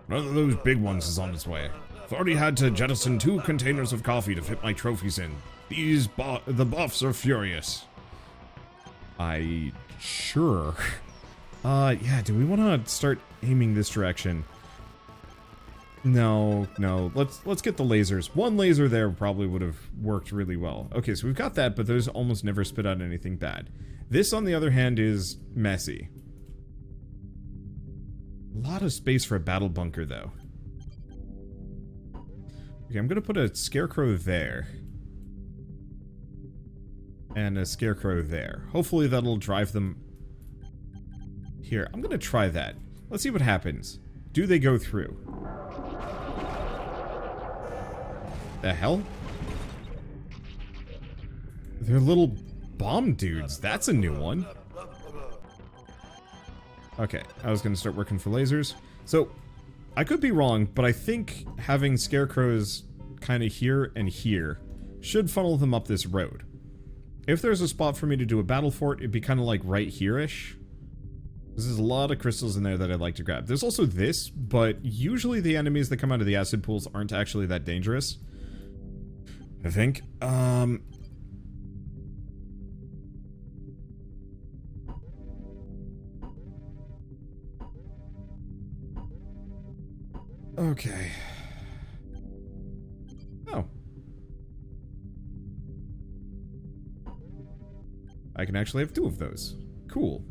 None of those big ones is on its way. I've already had to jettison 2 containers of coffee to fit my trophies in. The buffs are furious. Sure. Yeah, do we want to start aiming this direction? No. Let's get the lasers. 1 laser there probably would have worked really well. Okay, so we've got that, but those almost never spit out anything bad. This, on the other hand, is messy. A lot of space for a battle bunker, though. Okay, I'm gonna put a scarecrow there. And a scarecrow there. Hopefully that'll drive them... Here, I'm gonna try that. Let's see what happens. Do they go through? The hell? They're little bomb dudes. That's a new one. Okay, I was gonna start working for lasers. So, I could be wrong, but I think having scarecrows kind of here and here should funnel them up this road. If there's a spot for me to do a battle fort, it'd be kind of like right here-ish. There's a lot of crystals in there that I'd like to grab. There's also this, but usually the enemies that come out of the acid pools aren't actually that dangerous. I think. Okay. Oh. I can actually have 2 of those. Cool.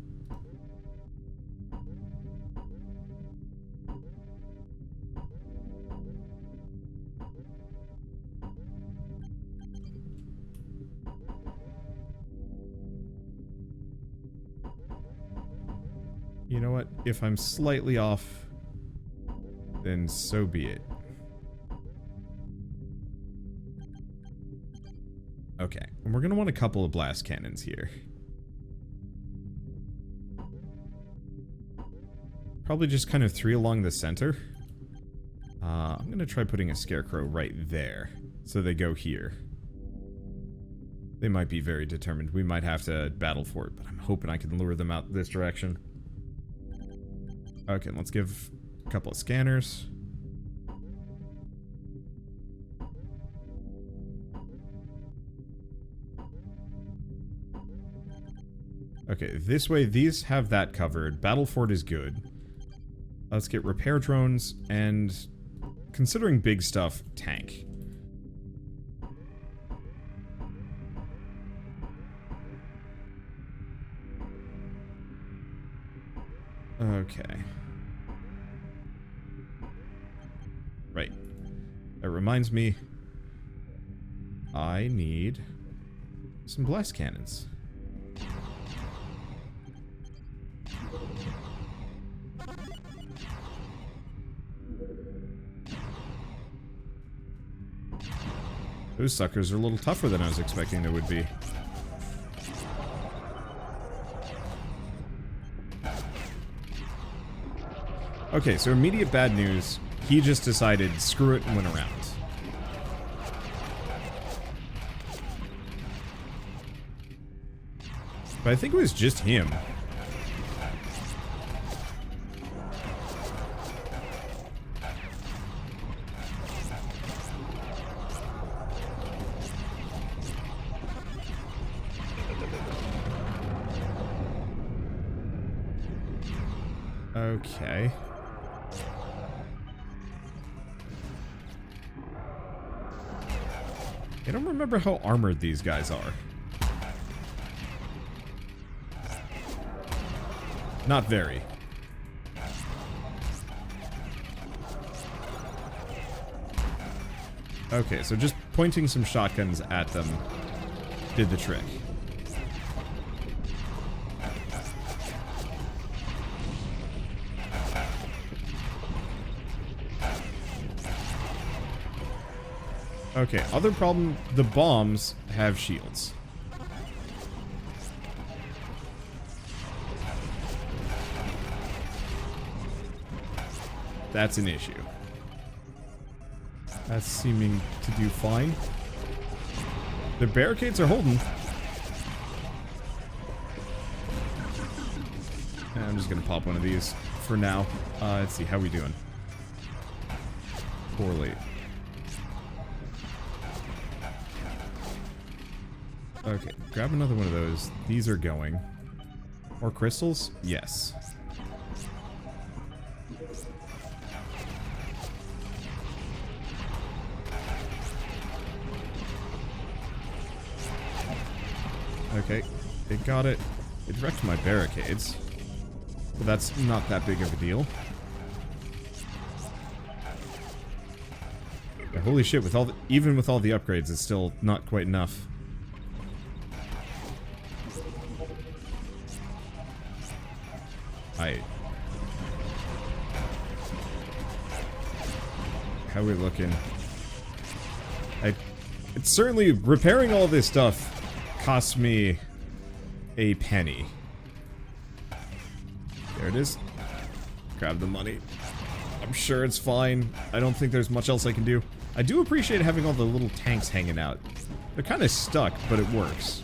You know what? If I'm slightly off, then so be it. Okay, and we're gonna want a couple of blast cannons here. Probably just kind of 3 along the center. I'm gonna try putting a scarecrow right there, so they go here. They might be very determined. We might have to battle for it, but I'm hoping I can lure them out this direction. Okay, let's give a couple of scanners. Okay, this way, these have that covered. Battle fort is good. Let's get repair drones, and considering big stuff, tank. Okay. Right. That reminds me, I need some blast cannons. Those suckers are a little tougher than I was expecting they would be. Okay, so immediate bad news. He just decided, screw it, and went around. But I think it was just him. Okay. I don't remember how armored these guys are. Not very. Okay, so just pointing some shotguns at them did the trick. Okay, other problem, the bombs have shields. That's an issue. That's seeming to do fine. The barricades are holding. I'm just gonna pop one of these for now. Let's see, how we doing? poorly. Okay, grab another one of those. These are going. More crystals? Yes. Okay, it got it. It wrecked my barricades. But that's not that big of a deal. Yeah, holy shit, with all even with all the upgrades, it's still not quite enough. How are we looking? It's certainly, repairing all this stuff cost me a penny. There it is. Grab the money. I'm sure it's fine. I don't think there's much else I can do. I do appreciate having all the little tanks hanging out. They're kind of stuck, but it works.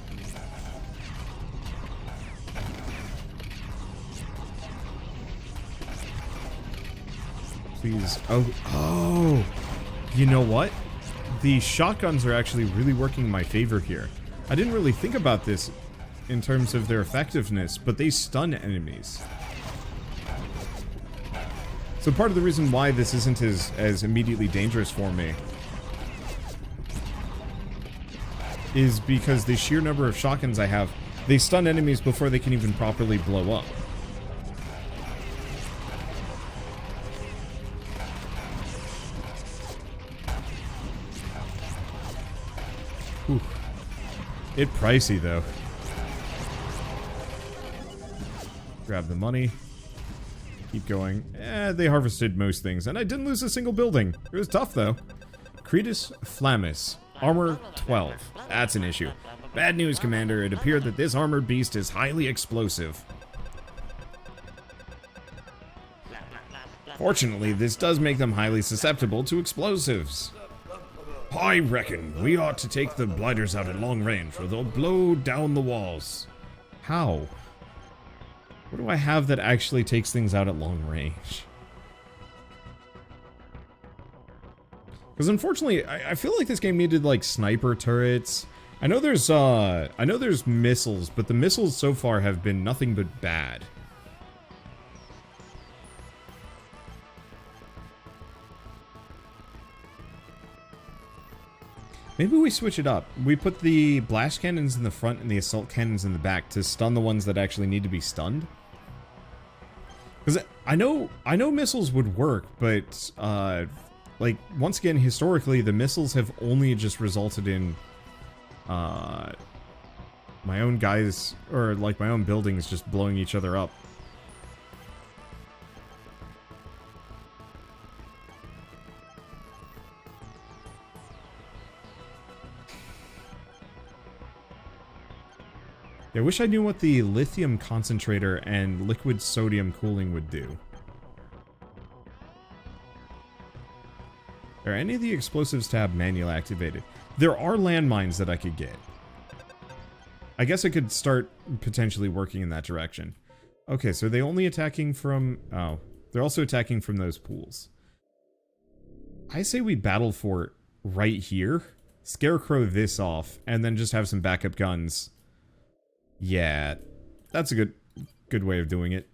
Please. Oh. You know what? The shotguns are actually really working in my favor here. I didn't really think about this in terms of their effectiveness, but they stun enemies. So part of the reason why this isn't as immediately dangerous for me is because the sheer number of shotguns I have, they stun enemies before they can even properly blow up. Whew. It's pricey though. Grab the money. Keep going. They harvested most things, and I didn't lose a single building. It was tough though. Cretus Flammus. Armor 12. That's an issue. Bad news, Commander. It appeared that this armored beast is highly explosive. Fortunately, this does make them highly susceptible to explosives. I reckon we ought to take the blighters out at long range, or they'll blow down the walls. How? What do I have that actually takes things out at long range? Because unfortunately, I feel like this game needed like sniper turrets. I know there's missiles, but the missiles so far have been nothing but bad. Maybe we switch it up. We put the blast cannons in the front and the assault cannons in the back to stun the ones that actually need to be stunned. Because I know missiles would work, but like once again, historically, the missiles have only just resulted in my own guys, or like my own buildings, just blowing each other up. I wish I knew what the lithium concentrator and liquid sodium cooling would do. Are any of the explosives tab manually activated? There are landmines that I could get. I guess I could start potentially working in that direction. Okay, so they only attacking from... Oh, they're also attacking from those pools. I say we battle fort right here, Scarecrow this off, and then just have some backup guns. Yeah, that's a good way of doing it.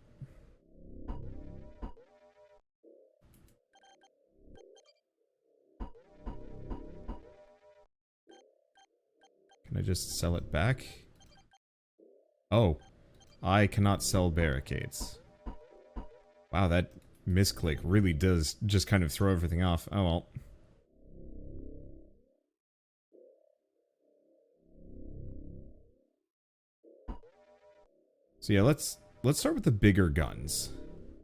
Can I just sell it back? Oh, I cannot sell barricades. Wow, that misclick really does just kind of throw everything off. Oh well. So yeah, let's start with the bigger guns.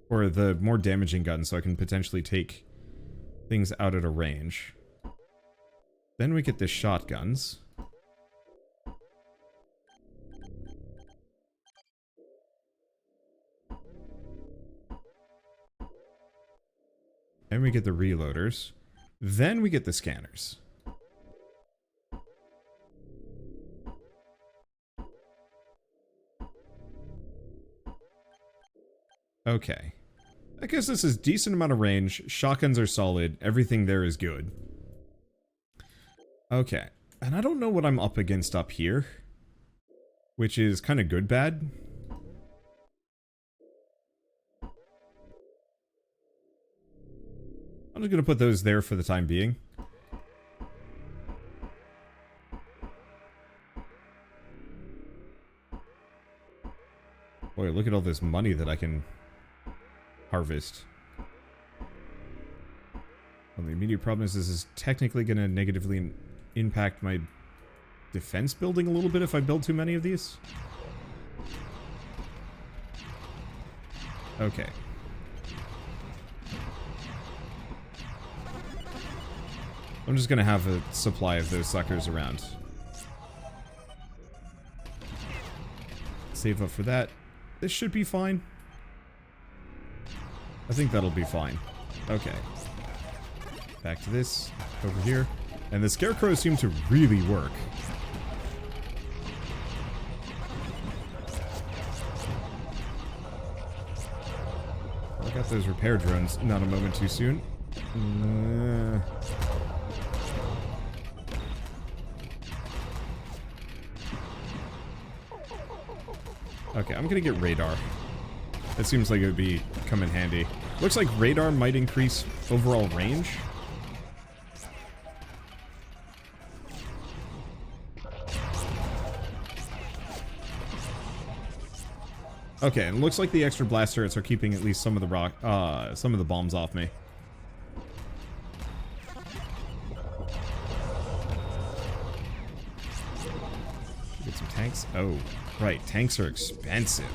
Or the more damaging guns, so I can potentially take things out at a range. Then we get the shotguns. Then we get the reloaders. Then we get the scanners. Okay. That gives us a decent amount of range. Shotguns are solid. Everything there is good. Okay. And I don't know what I'm up against up here. Which is kind of good bad. I'm just going to put those there for the time being. Boy, look at all this money that I can harvest. Well, the immediate problem is this is technically going to negatively impact my defense building a little bit if I build too many of these. Okay. I'm just going to have a supply of those suckers around. Save up for that. This should be fine. I think that'll be fine. Okay. Back to this. Over here. And the Scarecrows seem to really work. I got those repair drones not a moment too soon. Okay, I'm gonna get radar. That seems like it would come in handy. Looks like radar might increase overall range. Okay, and it looks like the extra blast turrets are keeping at least some of the bombs off me. Get some tanks. Oh, right, tanks are expensive.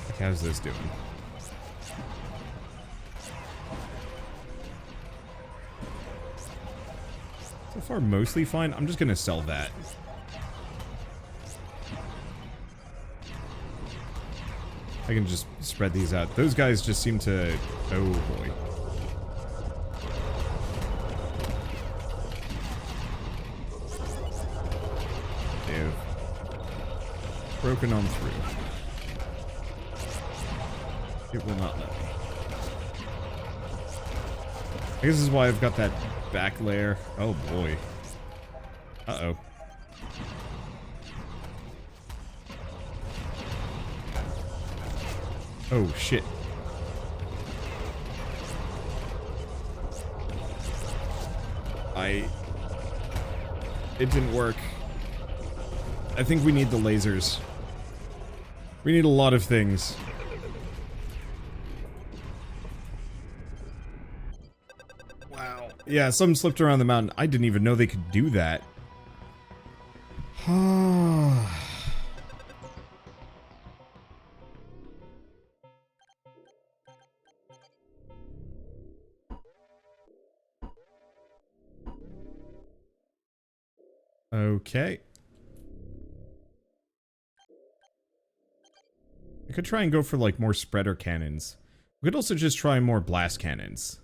Okay, how's this doing? So far, mostly fine. I'm just gonna sell that. I can just spread these out. Those guys just seem to... Oh, boy. They've broken on through. It will not let me. I guess this is why I've got that back layer. Oh boy. Uh-oh. Oh shit. It didn't work. I think we need the lasers. We need a lot of things. Yeah, some slipped around the mountain. I didn't even know they could do that. Okay. I could try and go for, like, more spreader cannons. We could also just try more blast cannons.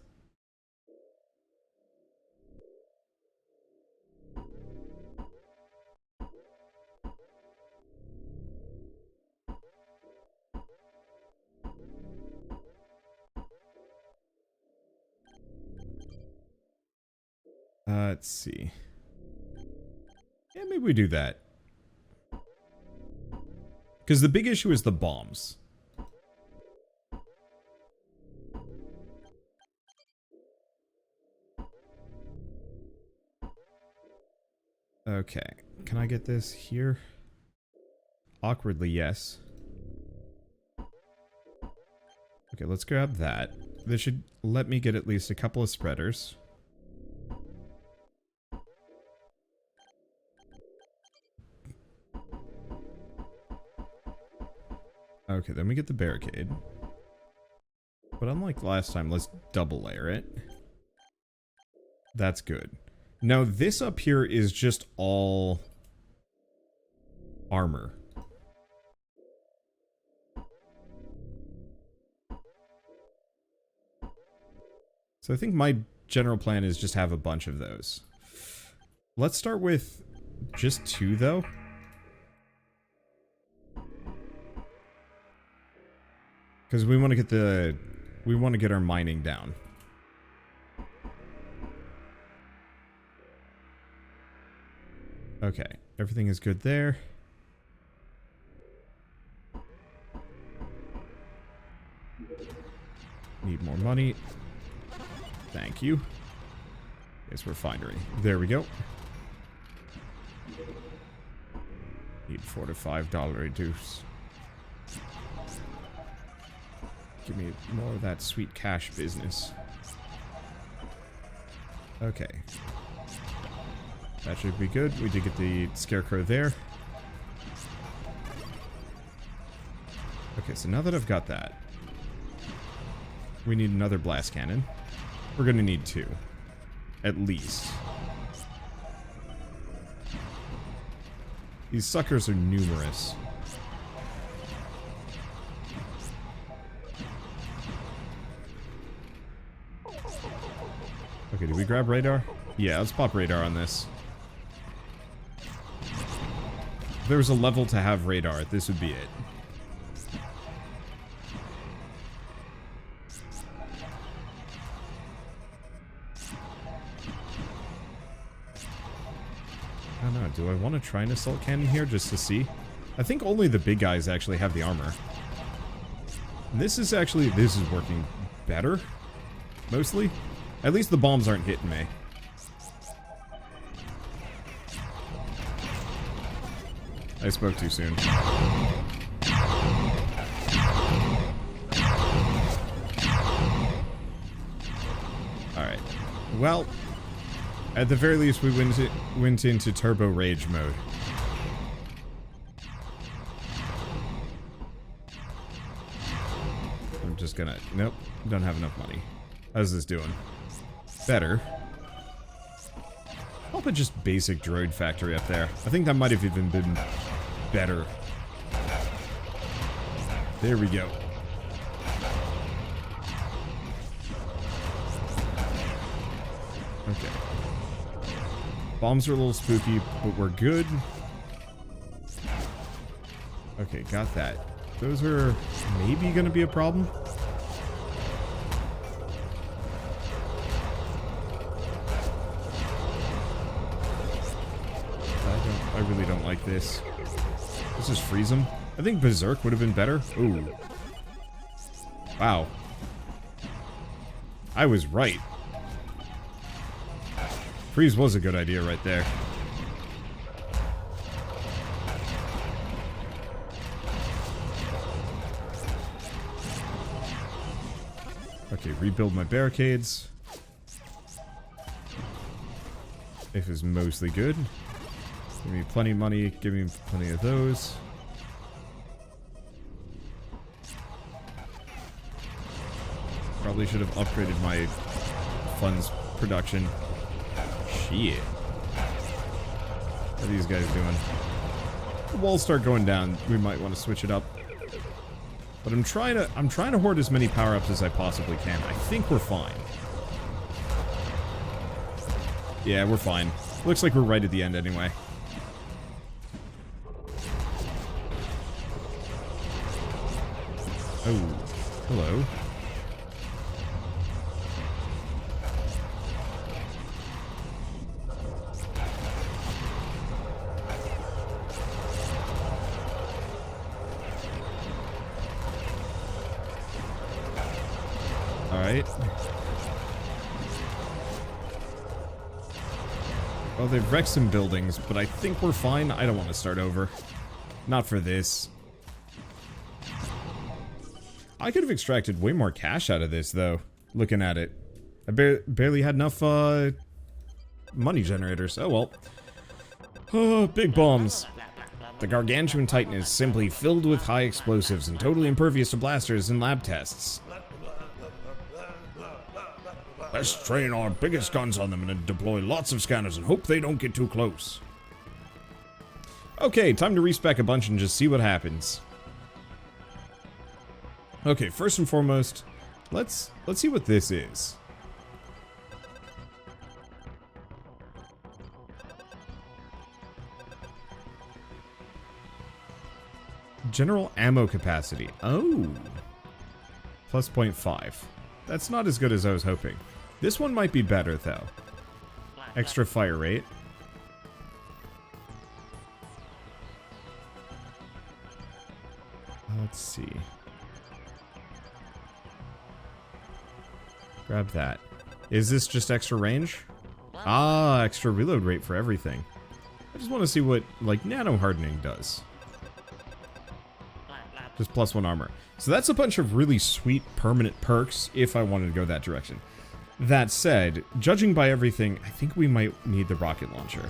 Let's see. Yeah, maybe we do that. Because the big issue is the bombs. Okay. Can I get this here? Awkwardly, yes. Okay, let's grab that. This should let me get at least a couple of spreaders. Okay, then we get the barricade. But unlike last time, let's double layer it. That's good. Now, this up here is just all armor. So I think my general plan is just have a bunch of those. Let's start with just 2, though. Because we want to get our mining down. Okay, everything is good there. Need more money. Thank you. Yes, refinery. There we go. Need $4 to $5 reduce. Give me more of that sweet cash business. Okay. That should be good. We did get the Scarecrow there. Okay, so now that I've got that, we need another blast cannon. We're gonna need 2. At least. These suckers are numerous. Okay, did we grab radar? Yeah, let's pop radar on this. If there was a level to have radar, this would be it. I don't know, do I want to try an assault cannon here just to see? I think only the big guys actually have the armor. And this is working better, mostly. At least the bombs aren't hitting me. I spoke too soon. Alright. Well, at the very least, we went into turbo rage mode. I'm just gonna... Nope, don't have enough money. How's this doing? Better. I'll put just basic droid factory up there. I think that might have even been better. There we go. Okay. Bombs are a little spooky, but we're good. Okay, got that. Those are maybe gonna be a problem. I really don't like this. Let's just freeze them. I think Berserk would have been better. Ooh. Wow. I was right. Freeze was a good idea right there. Okay, rebuild my barricades. If is mostly good. Give me plenty of money, give me plenty of those. Probably should have upgraded my funds production. Shit. What are these guys doing? The walls start going down, we might want to switch it up. But I'm trying to hoard as many power-ups as I possibly can. I think we're fine. Yeah, we're fine. Looks like we're right at the end anyway. Oh, hello. Alright. Well, they've wrecked some buildings, but I think we're fine. I don't want to start over. Not for this. I could have extracted way more cash out of this, though, looking at it. I barely had enough, money generators. Oh, well. Oh, big bombs. The gargantuan titan is simply filled with high explosives and totally impervious to blasters and lab tests. Let's train our biggest guns on them and deploy lots of scanners and hope they don't get too close. Okay, time to respec a bunch and just see what happens. Okay, first and foremost, let's see what this is. General ammo capacity. Oh. Plus 0.5. That's not as good as I was hoping. This one might be better, though. Extra fire rate. Let's see. Grab that. Is this just extra range? Ah, extra reload rate for everything. I just want to see what, like, nano hardening does. Just plus 1 armor. So that's a bunch of really sweet permanent perks if I wanted to go that direction. That said, judging by everything, I think we might need the rocket launcher.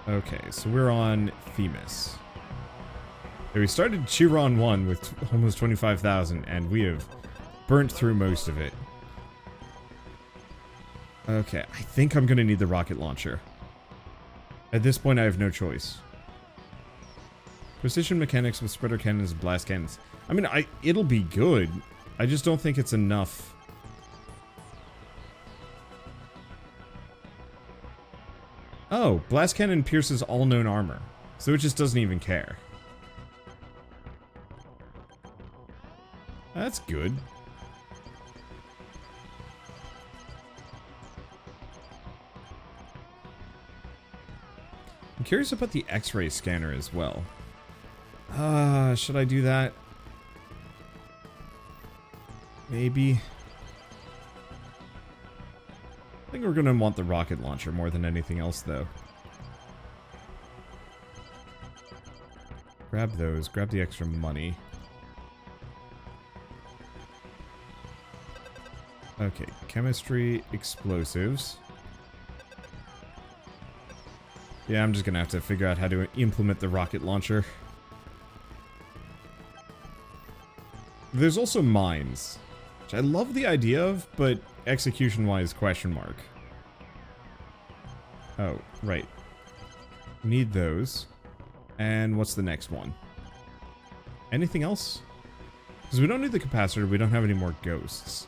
Okay, so we're on Themis. Yeah, we started Chiron 1 with almost 25,000, and we have burnt through most of it. Okay, I think I'm gonna need the rocket launcher. At this point, I have no choice. Precision mechanics with spreader cannons and blast cannons. I mean, it'll be good. I just don't think it's enough. Oh, blast cannon pierces all known armor. So it just doesn't even care. That's good. I'm curious about the X-ray scanner as well. Should I do that? Maybe. I think we're gonna want the rocket launcher more than anything else, though. Grab those. Grab the extra money. Okay, chemistry, explosives. Yeah, I'm just gonna have to figure out how to implement the rocket launcher. There's also mines, which I love the idea of, but execution-wise, question mark. Oh, right. Need those. And what's the next one? Anything else? Because we don't need the capacitor, we don't have any more ghosts.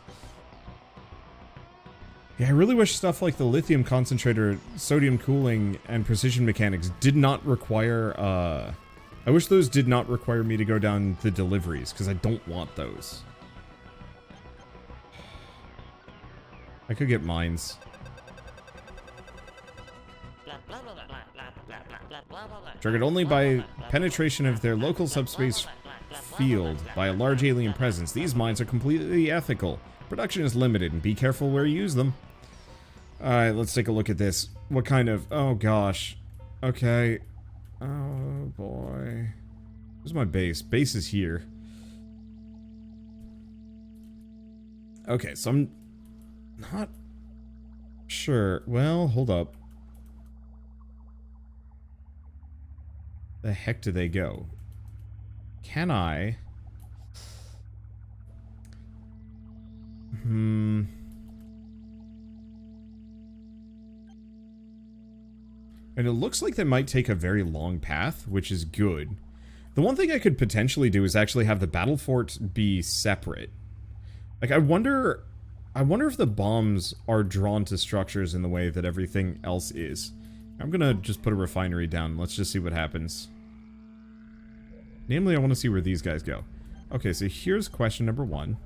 Yeah, I really wish stuff like the lithium concentrator, sodium cooling, and precision mechanics did not require, I wish those did not require me to go down the deliveries, because I don't want those. I could get mines. Triggered only by penetration of their local subspace field by a large alien presence. These mines are completely ethical. Production is limited, and be careful where you use them. Alright, let's take a look at this. What kind of... Oh, gosh. Okay. Oh, boy. Where's my base? Base is here. Okay, so I'm not sure. Well, hold up. The heck do they go? Can I... And it looks like they might take a very long path, which is good. The one thing I could potentially do is actually have the battle fort be separate. Like, I wonder if the bombs are drawn to structures in the way that everything else is. I'm gonna just put a refinery down. Let's just see what happens. Namely, I want to see where these guys go. Okay, so here's question number 1.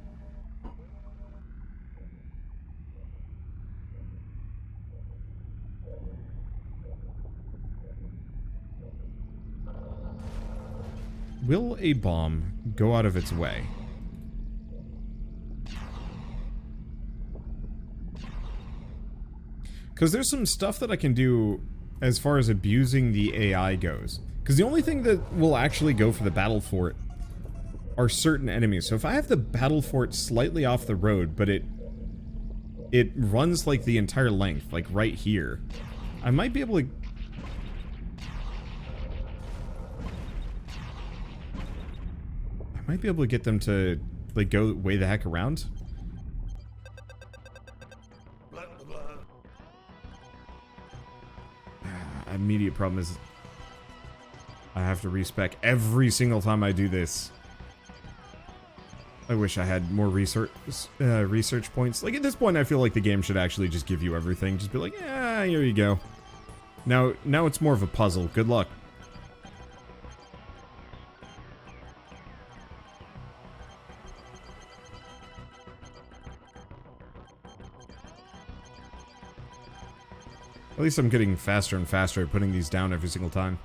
Will a bomb go out of its way? Because there's some stuff that I can do as far as abusing the AI goes. Because the only thing that will actually go for the battle fort are certain enemies. So if I have the battle fort slightly off the road, but it runs like the entire length, like right here, I might be able to... Might be able to get them to, like, go way the heck around. Immediate problem is I have to respec every single time I do this. I wish I had more research points. Like, at this point, I feel like the game should actually just give you everything. Just be like, yeah, here you go. Now it's more of a puzzle. Good luck. At least I'm getting faster and faster at putting these down every single time.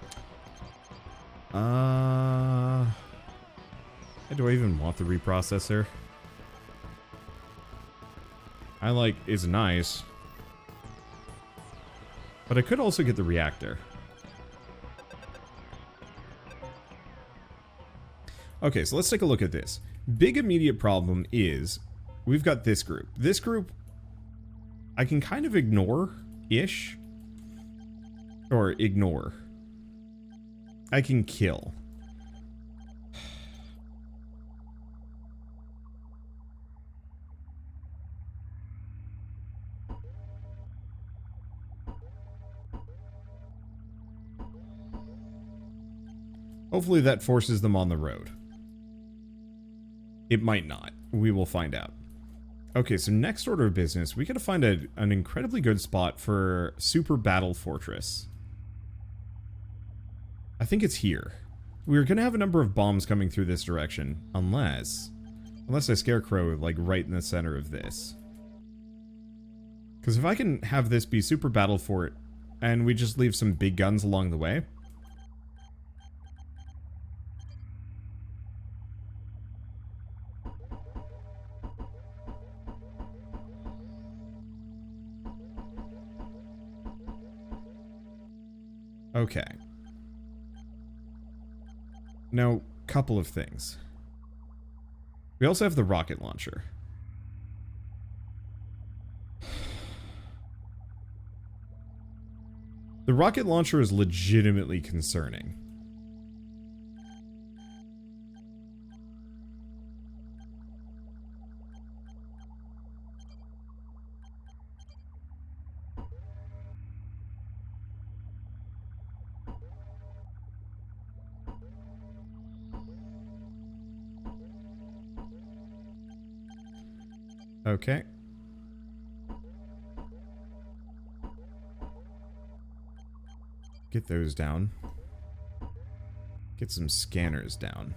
Do I even want the reprocessor? It's nice. But I could also get the reactor. Okay, so let's take a look at this. Big immediate problem is we've got this group. This group I can kind of ignore-ish. Or ignore. I can kill. Hopefully that forces them on the road. It might not. We will find out. Okay, so next order of business, we gotta find an incredibly good spot for Super Battle Fortress. I think it's here. We're gonna have a number of bombs coming through this direction, unless I Scarecrow, like, right in the center of this. Because if I can have this be Super Battle Fort, and we just leave some big guns along the way... Okay. Now, couple of things. We also have the rocket launcher. The rocket launcher is legitimately concerning. Okay. Get those down. Get some scanners down.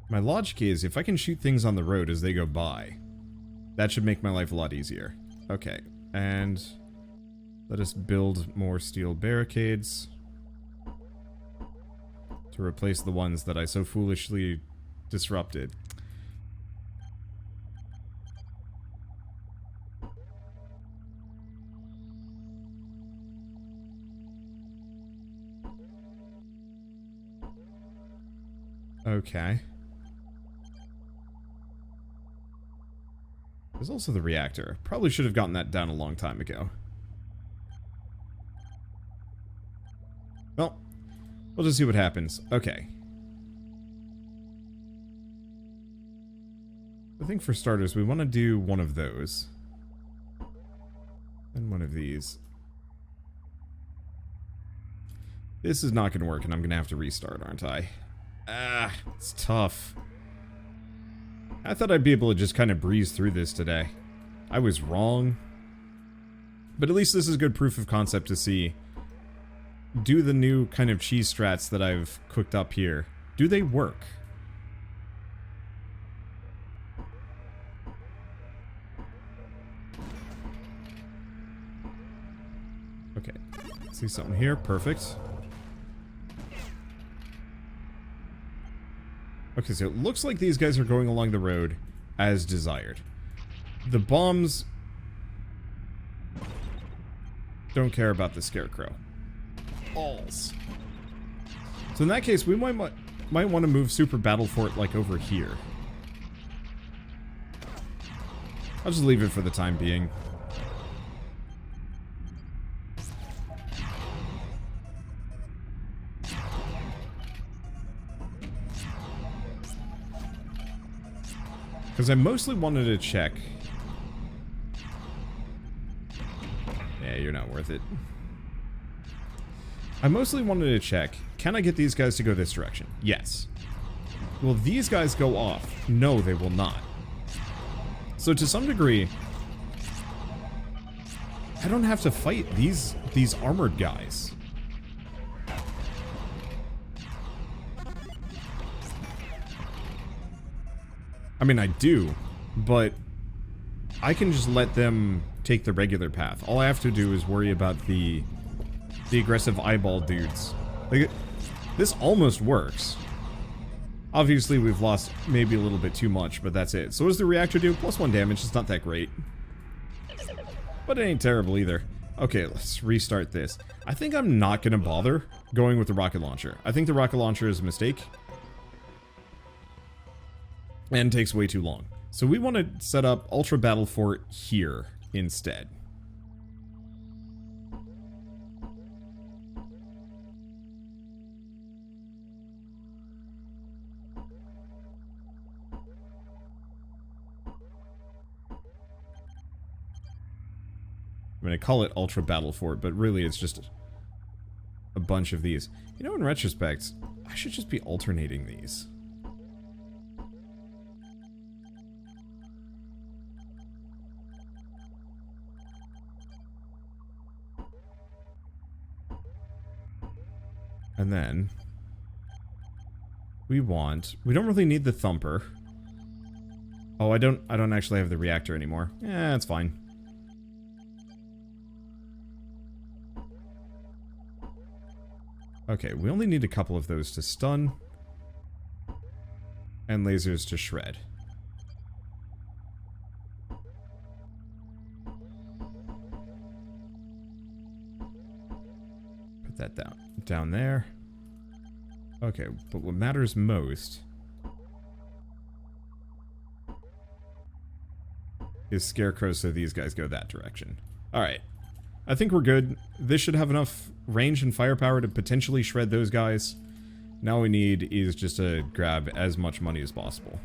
My logic is, if I can shoot things on the road as they go by, that should make my life a lot easier. Okay, and let us build more steel barricades to replace the ones that I so foolishly disrupted. Okay. There's also the reactor. Probably should have gotten that down a long time ago. Well, we'll just see what happens. Okay. I think for starters, we want to do one of those. And one of these. This is not going to work, and I'm going to have to restart, aren't I? Ah, it's tough. I thought I'd be able to just kind of breeze through this today. I was wrong. But at least this is good proof of concept to see. Do the new kind of cheese strats that I've cooked up here, do they work? Okay, see something here, perfect. Okay, so it looks like these guys are going along the road as desired. The bombs don't care about the Scarecrow. Alls. So in that case, we might want to move Super Battle Fort like over here. I'll just leave it for the time being. Because I mostly wanted to check. Yeah, you're not worth it. I mostly wanted to check, can I get these guys to go this direction? Yes. Will these guys go off? No, they will not. So to some degree, I don't have to fight these armored guys. I mean, I do, but I can just let them take the regular path. All I have to do is worry about the aggressive eyeball dudes. Like, this almost works. Obviously, we've lost maybe a little bit too much, but that's it. So what does the reactor do? +1 damage. It's not that great. But it ain't terrible either. Okay, let's restart this. I think I'm not going to bother going with the rocket launcher. I think the rocket launcher is a mistake. And takes way too long. So we want to set up Ultra Battle Fort here instead. I'm going to call it Ultra Battle Fort, but really it's just a bunch of these. You know, in retrospect, I should just be alternating these. And then we don't really need the thumper. Oh, I don't actually have the reactor anymore. Yeah, it's fine. Okay, we only need a couple of those to stun. And lasers to shred. Put that down there. Okay, but what matters most is Scarecrows, so these guys go that direction. Alright. I think we're good. This should have enough range and firepower to potentially shred those guys. Now all we need is just to grab as much money as possible.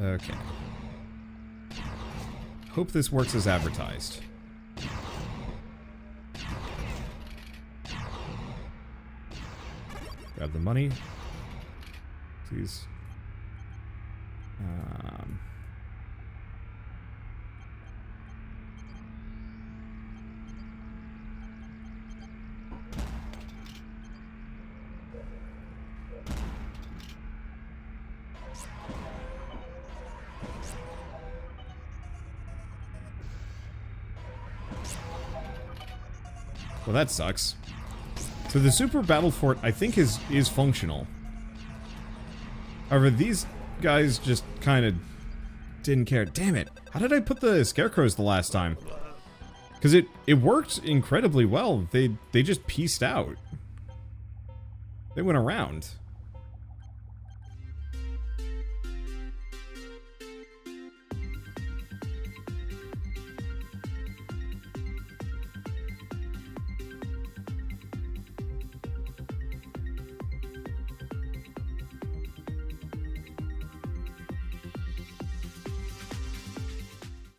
Okay. Hope this works as advertised. Grab the money. Please. Well, that sucks. So the Super Battle Fort, I think, is functional. However, these guys just kind of didn't care. Damn it. How did I put the Scarecrows the last time? Because it worked incredibly well. They just pieced out. They went around.